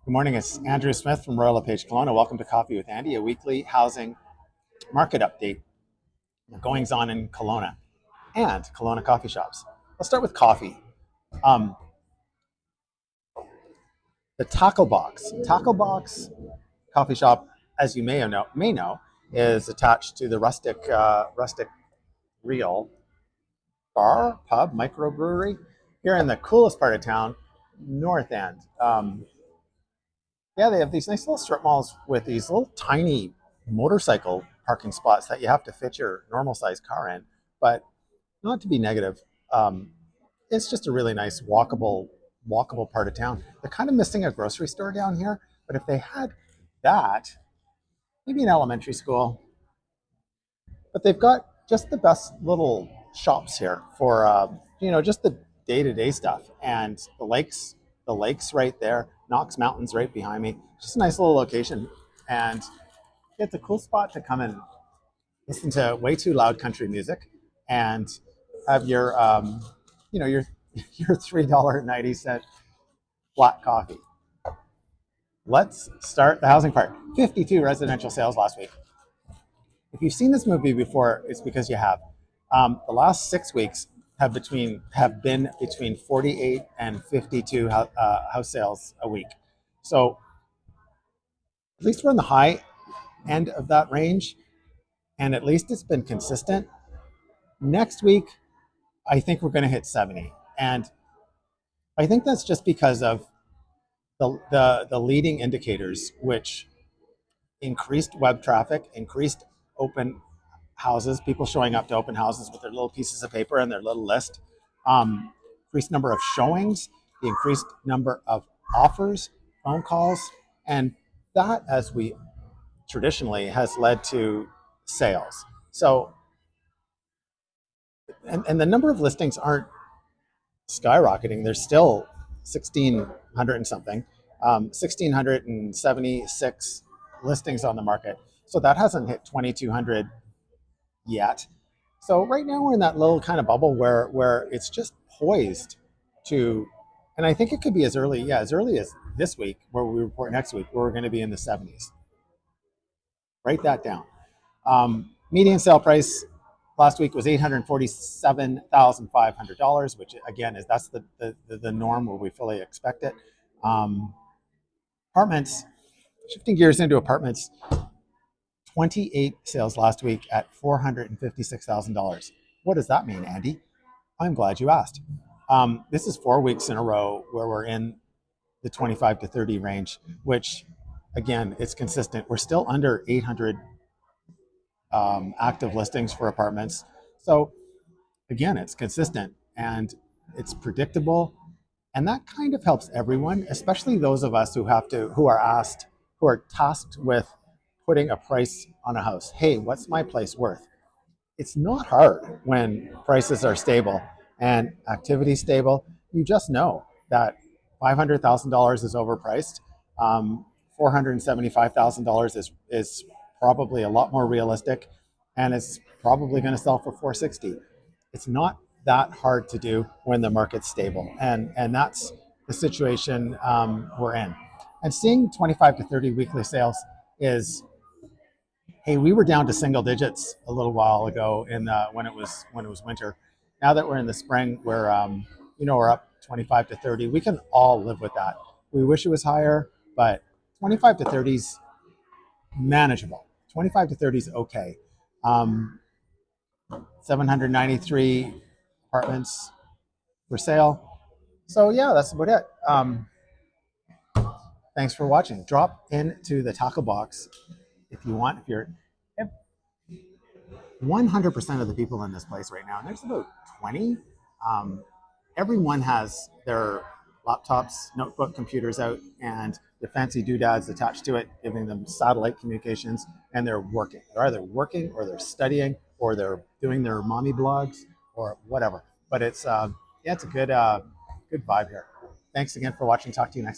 Good morning. It's Andrew Smith from Royal LePage Kelowna. Welcome to Coffee with Andy, a weekly housing market update, goings on in Kelowna and Kelowna coffee shops. Let's start with coffee. Um, the Tackle Box coffee shop, as you may know, is attached to the Rustic Real bar, pub, microbrewery here in the coolest part of town, North End. Yeah, they have these nice little strip malls with these little tiny motorcycle parking spots that you have to fit your normal size car in. But not to be negative, um, it's just a really nice walkable part of town. They're kind of missing a grocery store down here, but if they had that, maybe an elementary school. But they've got just the best little shops here for just the day-to-day stuff. And the lakes right there, Knox Mountains right behind me. Just a nice little location, and it's a cool spot to come and listen to way too loud country music, and have your your $3.90 black coffee. Let's start the housing part. 52 residential sales last week. If you've seen this movie before, it's because you have. The last 6 weeks have been between 48 and 52 house sales a week. So at least we're in the high end of that range, and at least it's been consistent. Next week, I think we're going to hit 70, and I think that's just because of the leading indicators, which increased web traffic, increased open houses, people showing up to open houses with their little pieces of paper and their little list, increased number of showings, the increased number of offers, phone calls, and that, as we traditionally, has led to sales. So, and the number of listings aren't skyrocketing. There's still 1,600 and something, 1,676 listings on the market. So that hasn't hit 2,200 yet. So right now we're in that little kind of bubble where it's just poised to, and I think it could be as early as this week, where we report next week, where we're going to be in the 70s. Write that down. Median sale price last week was $847,500, which again that's the norm where we fully expect it. Apartments, shifting gears into apartments, 28 sales last week at $456,000. What does that mean, Andy? I'm glad you asked. This is 4 weeks in a row where we're in the 25 to 30 range, which again, it's consistent. We're still under 800 active listings for apartments. So again, it's consistent and it's predictable. And that kind of helps everyone, especially those of us who are tasked with putting a price on a house. Hey, what's my place worth? It's not hard when prices are stable and activity stable. You just know that $500,000 is overpriced. $475,000 is probably a lot more realistic, and it's probably going to sell for 460. It's not that hard to do when the market's stable, and that's the situation we're in. And seeing 25 to 30 weekly sales is, hey, we were down to single digits a little while ago when it was winter. Now that we're in the spring, we're up 25 to 30. We can all live with that. We wish it was higher, but 25 to 30 is manageable. 25 to 30 is okay. 793 apartments for sale. So yeah, that's about it. Thanks for watching. Drop into the tackle box if you want. If you're 100% of the people in this place right now, and there's about 20. Everyone has their laptops, notebook computers out, and the fancy doodads attached to it, giving them satellite communications, and they're working. They're either working or they're studying or they're doing their mommy blogs or whatever. But it's a good vibe here. Thanks again for watching. Talk to you next.